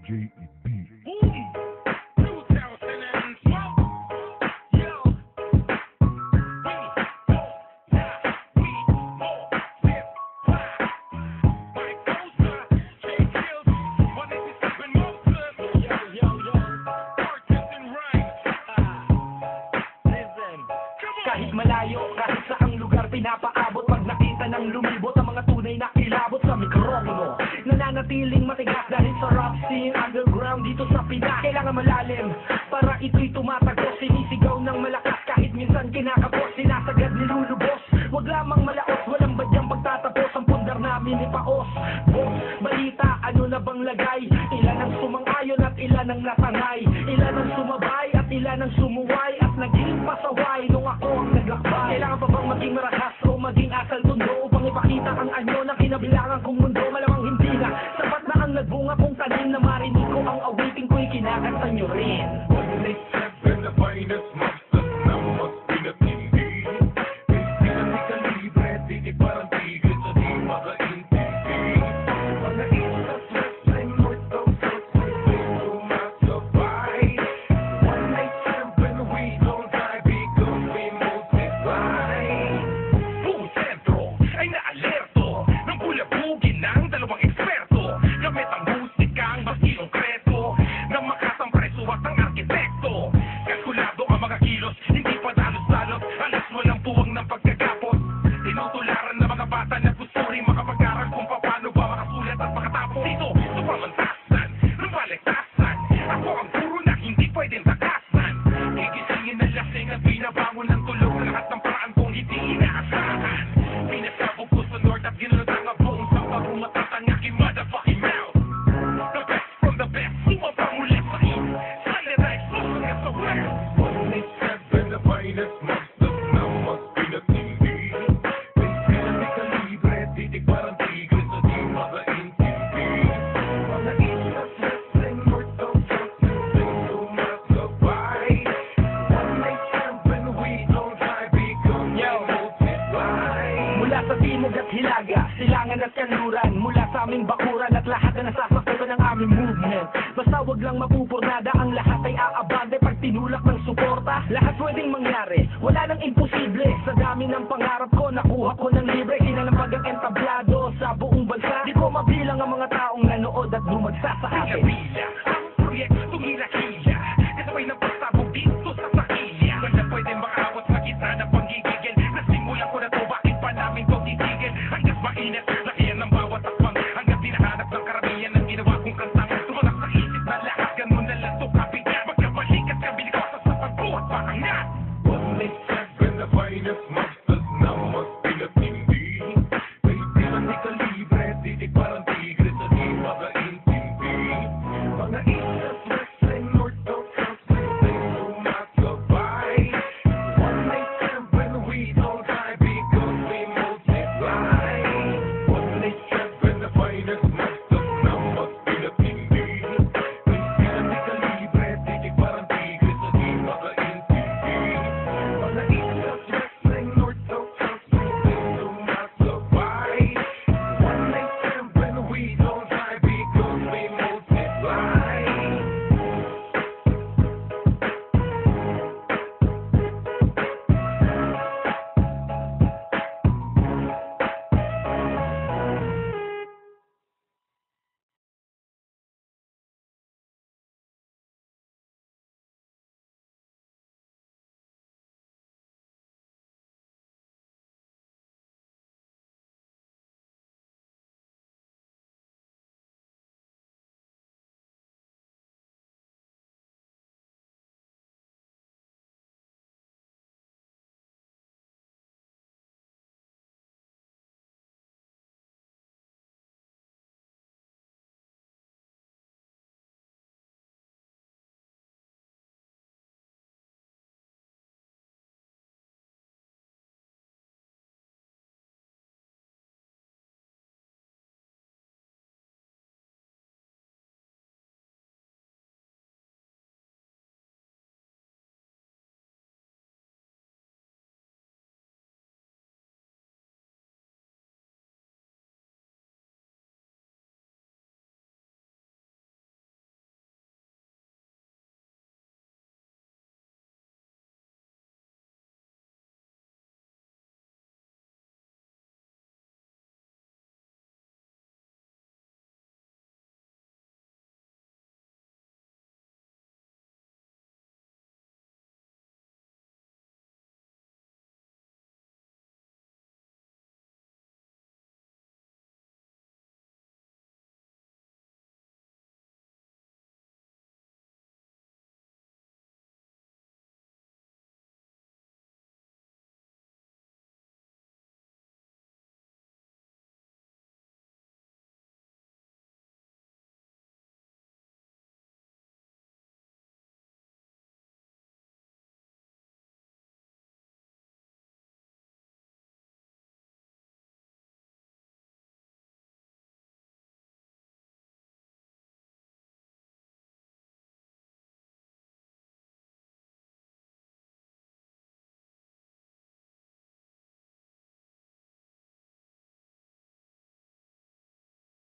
J.E.B. Kahit malayo, kahit saang lugar pinapaabot. Pag nakita ng lumibot ang mga tunay na kilabot sa mikropono, nananatiling matigas dahil sa rap scene underground dito sa Pinas. Kailangan malalim para ito'y tumatagos. Sinisigaw ng malakas kahit minsan kinakapos. Sinasagad nilulubos, wag lamang malaos. Walang badyang pagtatapos, ang pundar namin ipaos. Boss, balita, ano na bang lagay? Ilan ang sumang-ayon at ilan ang nasanay? Ilan ang sumabay at ilan ang sumuway? At naging pasaway nung ako ang naglakbay. Kailangan pa bang maging marahas o maging asal tundo upang ipakita ang anyo na kinabilangan kong mundo? Malamang hindi na, sapat na ang nagbunga kong tanim na marinig ko ang awiting ko'y kinakanta nyo rin. The finest monsters na mas pinatindi. Hindi kalibre, di parang tigil sa di makaintindi. Mga istas, ay mortal thoughts, may sumasabay. One night stand when we don't die because we multiply. Buong sentro ay naalerto ng bulabugin ng dalawang eksperto. Gamit ang musikang maski konkreto ng makasang preso at ang arkitekto. Kalkulado ang mga kilos, hindi pa dalos-dalos. Alas walang puwang ng pagkagapos. Tinutularan ng mga bata na gusto rin makapag-aral kung paano ba makasulat at makatapos. Dito, sa pamantasan ng baligtasan, ako ang guro na hindi pwedeng takasan. Gigisingin na lasing at binabangon ng tulog na lahat ng paraan kung hindi inaasahan. Pinasabog ko sa north at ginunod ang buong sa parumatat ang aking motherfucking mouth. The best from the best, sumabang ulit sa east. Silent eye, closer as the west. The finest monsters na mas pinatindi. Hindi kalibre, titik parang tigil sa di makaintindi. Mga istas, wrestling, mortal thoughts, may sumasabay. One night stand when we don't die because we multiply. Mula sa timog at hilaga, silangan at kanluran, mula sa aming bakuran at lahat na nasasakutan ng aming movement. Basta wag lang mapupurnada, ang lahat ay aabante pag tinulak ng suporta. Lahat pwedeng mangyari, wala nang imposible. Sa dami ng pangarap ko, nakuha ko ng libre. Kinalampag ang entablado sa buong bansa. Di ko mabilang ang mga taong nanood at bumagsa sa akin. Pila, ang proyektong hila-hila, kasabay ng pagsabog dito sa sakilya. Wala pwedeng makaawat sa gitna ng panggigigil. Nasimulan ko na to, bakit pa namin to titigil? Hanggat mainit, lakihan ng bawat takbang. Hanggat dinahanap ng karamihan ng ginawa kong kantang. Tumalak sa isip na lahat, ganun na lang to kabigat. Magkabalik at kabilikosa sa pagbuhat pakangat. The finest monsters na mas pinatindi. Hindi kalibre, titik parang tigre sa di makaintindi. Mga istas, wrestling, mortal thoughts, may sumasabay. One night stand when we don't die because we multiply. One night stand when the finest monsters